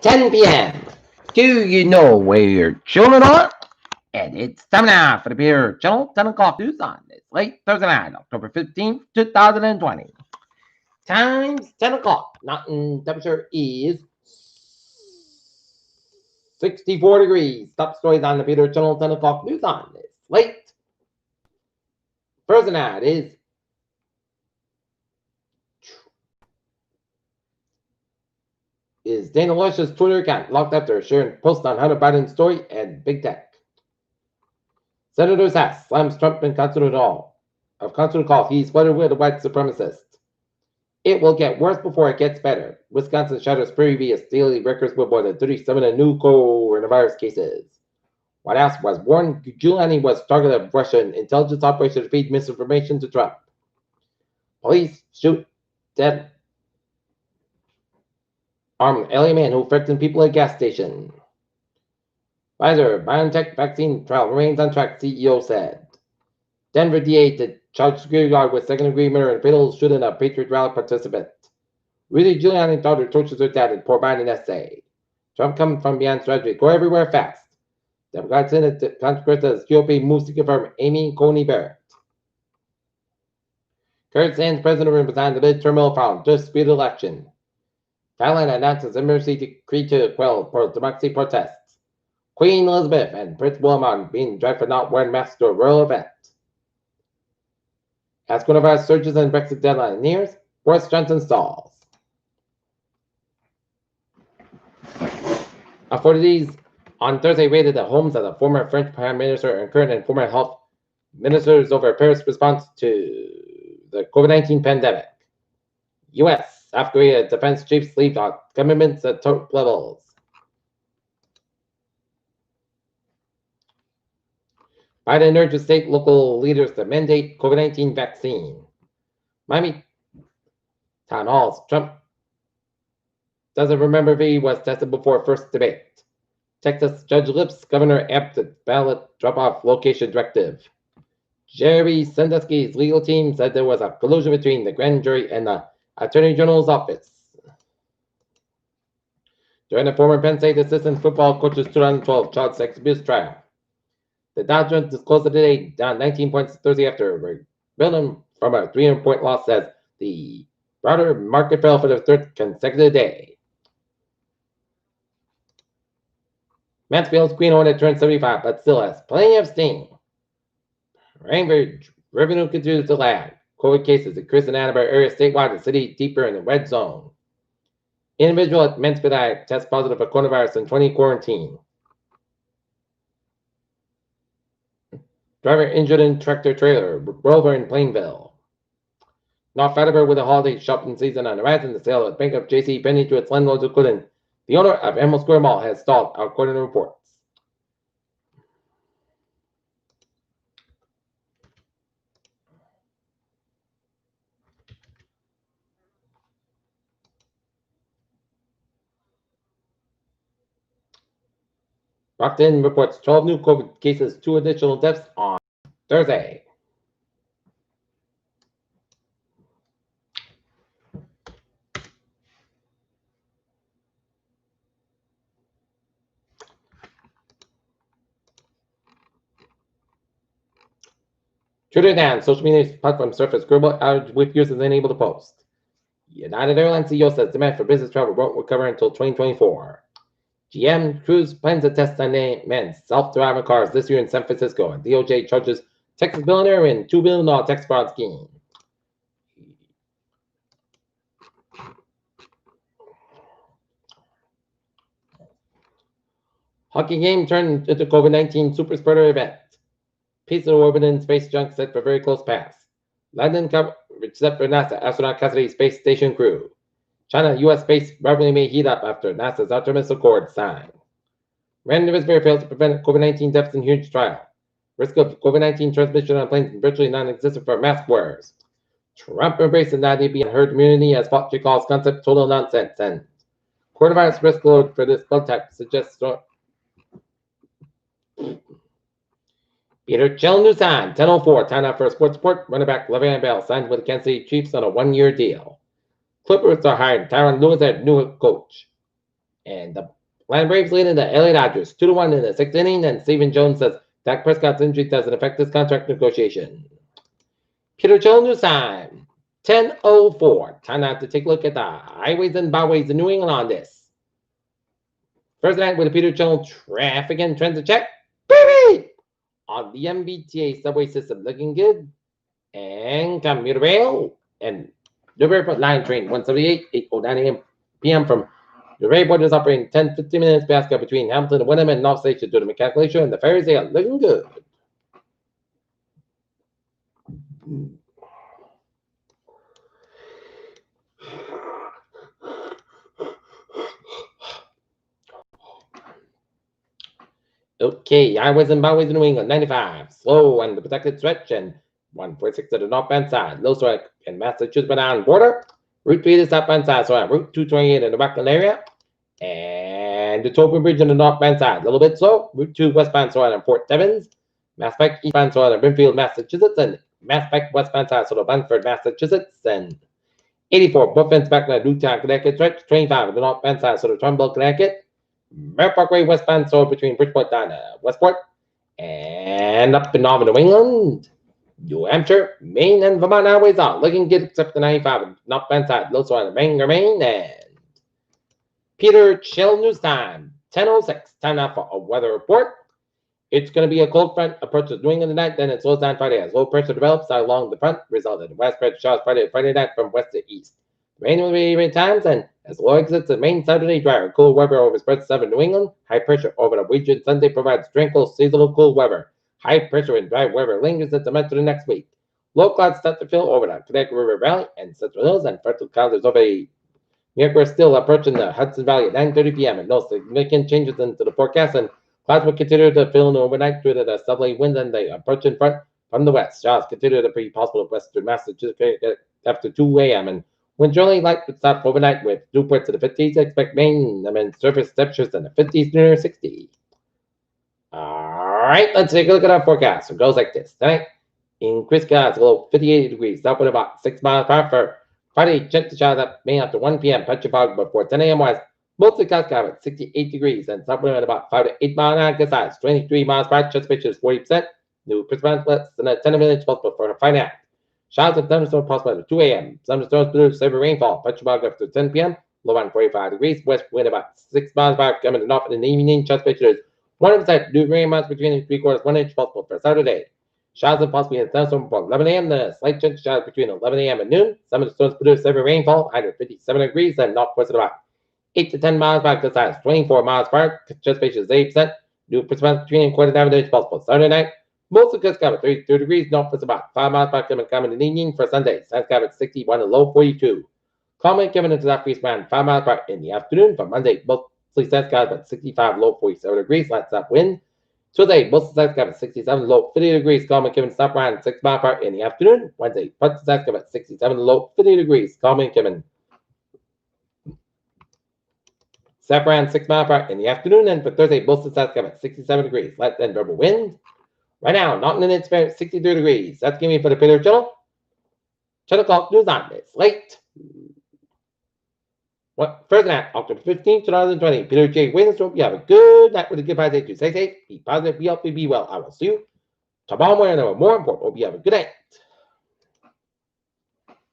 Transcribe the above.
10 p.m. Do you know where your children are? And it's time now for the Beer Channel 10 o'clock news on this late Thursday night, October 15th, 2020. Times 10 o'clock. Mountain temperature is 64 degrees. Top stories on the Beer Channel 10 o'clock news on this late Thursday night is Dana Loesch's Twitter account locked after sharing posts on Hunter Biden's story and big tech. Senator Sass slams Trump in constitutional call. He's flirted with a white supremacist. It will get worse before it gets better. Wisconsin shatters previous daily records with more than 37 new coronavirus cases. White House was warned Giuliani was target of Russian intelligence operation to feed misinformation to Trump. Police shoot dead armed LA man who threatened people at gas station. Pfizer BioNTech vaccine trial remains on track, CEO said. Denver DA to charge security guard with second-degree murder and fatal shooting of Patriot rally participant. Rudy Giuliani's daughter tortures her dad and poor Biden essay. Trump coming from beyond strategy. Go everywhere fast. Democrat Senate Congress as GOP moves to confirm Amy Coney Barrett. Current Sands president resigned the mid-term found disputed election. Thailand announces emergency decree to quell pro-democracy protests. Queen Elizabeth and Prince William being dragged for not wearing masks to a royal event. As coronavirus surges and Brexit deadline nears, Boris Johnson stalls. Authorities on Thursday raided the homes of the former French Prime Minister and current and former health ministers over Paris' response to the COVID-19 pandemic. U.S. South Korea defense chiefs leave on commitments at top levels. Biden urges state local leaders to mandate COVID-19 vaccine. Miami town halls. Trump doesn't remember if he was tested before first debate. Texas judge lifts governor Abbott ballot drop-off location directive. Jerry Sandusky's legal team said there was a collusion between the grand jury and the Attorney General's office. During the former Penn State assistant football coach's 2012 child sex abuse trial, the Dow Jones disclosed today down 19 points Thursday after rebuilding from a 300-point loss as the broader market fell for the third consecutive day. Mansfield's Green Hornet turned 75, but still has plenty of steam. Rainbird revenue continues to lag. COVID cases increase in Annenberg area statewide, the city deeper in the red zone. Individual at Mansfield test positive for coronavirus in 20 quarantine. Driver injured in tractor trailer, rover in Plainville. North Attleboro with the holiday shopping season on the rise in the sale of Bank of J.C. Penney to its landlords including the owner of Emerald Square Mall has stalled, according to reports. Rockton reports 12 new COVID cases, 2 additional deaths on Thursday. Twitter down. Social media platform surface global outage with users unable to post. United Airlines CEO says demand for business travel won't recover until 2024. GM Cruise plans to test unmanned self-driving cars this year in San Francisco, and DOJ charges Texas billionaire in $2 billion tax fraud scheme. Hockey game turned into COVID-19 super spreader event. Piece of orbiting space junk set for very close pass. London coverage set for NASA astronaut Cassidy space station crew. China-U.S. space rivalry may heat up after NASA's Artemis Accord signed. Remdesivir failed to prevent COVID-19 deaths in huge trial. Risk of COVID-19 transmission on planes virtually non-existent for mask wearers. Trump embracing the idea of herd immunity as Fauci calls concept total nonsense. And coronavirus risk load for this blood type suggests Peter Chelnusan, 10:04, timeout for a sports report. Running back Le'Veon Bell signed with the Kansas City Chiefs on a one-year deal. Clippers are hiring Tyronn Lue as new coach. And the Atlanta Braves lead the LA Dodgers 2-1 in the sixth inning. And Stephen Jones says Dak Prescott's injury doesn't affect his contract negotiation. Peter Jones News Time. 10:04. Time now to take a look at the highways and byways in New England on this. First night with the Peter Jones traffic and transit check. Baby! On the MBTA subway system looking good. And commuter rail and the Riverport Line train 178, 8:09 p.m. from the railroad is operating 10-15 minutes past between Hamilton and Wyndham and North Station due to mechanical issue, and the ferries they are looking good. Okay, highways and byways in New England, 95. Slow on the protected stretch and 146 to the northbound side. Low strike in Massachusetts Rhode border. Route 3 to the southbound side, so on Route 228 in the Rockland area. And the Tobin Bridge on the northbound side, a little bit slow. Route 2 westbound side on Port Devens. Mass Pike eastbound side on Brimfield, Massachusetts. And Mass Pike westbound side, so on Bunford, Massachusetts. And 84, both ends back to Newtown, Connecticut stretch. 25 on the northbound side, so on Trumbull, Connecticut. Merritt Parkway westbound side between Bridgeport and Westport. And up in Northern New England. New Hampshire, Maine, and Vermont highways are looking good except the 95 northbound side. Low on the Bangor, Maine, and Peter Chill News Time, 10:06. Time now for a weather report. It's going to be a cold front approaches New England tonight, then it slows down Friday as low pressure develops along the front, resulting in widespread showers Friday night from west to east. Rain will be rain times, and as low exits the main Saturday drier, cool weather over spreads southern New England. High pressure over the weekend Sunday provides tranquil seasonal cool weather. High pressure and dry weather lingers into much of the next week. Low clouds start to fill over the Connecticut River Valley and Central Hills, and fertile clouds over the New York. We're still approaching the Hudson Valley at 9:30 p.m. and no significant changes into the forecast, and clouds will continue to fill in overnight due to the southerly winds and the approaching front from the west. Showers continue to be possible in western Massachusetts after 2 a.m. and when generally light would stop overnight with dew points to the 50s. Expect main surface temperatures in the 50s near 60. All right, let's take a look at our forecast. It goes like this. Tonight, increased clouds, low 58 degrees, up with about 6 miles per hour for Friday. Gentle showers up May after 1 p.m. Patchy fog before 10 a.m. west. Mostly clouds at 68 degrees and southward at about 5 to 8 miles an hour. Good size, 23 miles per hour. Chest pitch is 40%. New percent less than a 10 minutes possible for a fine act. Showers and thunderstorms possible at 2 a.m. Thunderstorms produce heavy rainfall. Patchy fog after 10 p.m. Low on 45 degrees. West wind about 6 miles per hour coming to north in the evening. Chest pitch is 1% dew rain amounts between 3/4 1 inch possible for Saturday. Showers and possibly in thunderstorm before 11 a.m. Then a slight chance of showers between 11 a.m. and noon. Some of the storms produce heavy rainfall, either 57 degrees and northwest at about 8 to 10 miles per hour. Good size, 24 miles per hour. Chest pitch is 8%. Dew percent between 1/4 and 1 inch possible Saturday night. Most of the coast cover 32 degrees. Northwest about 5 miles per hour coming in the evening for Sunday. South cover 61 and low 42. Calming coming into southeast around 5 miles per hour in the afternoon. For Monday, mostly south cover about 65, low 47 degrees. Light south wind. Tuesday, most of the south cover 67, low 50 degrees. Calming coming south around 6 miles per hour in the afternoon. Wednesday, parts of south cover 67, low 50 degrees. Calming coming south around 6 miles per hour in the afternoon. And for Thursday, most of the south cover 67 degrees. Light and variable wind. Right now, Norton and it's 63 degrees. That's giving me for the Peter Channel. Channel called News on this late. What first night, October 15th, 2020. Peter J. Wiggins, hope you have a good night with a good positive. Stay safe, be positive, be healthy, be well. I will see you tomorrow morning. More important, hope you have a good night.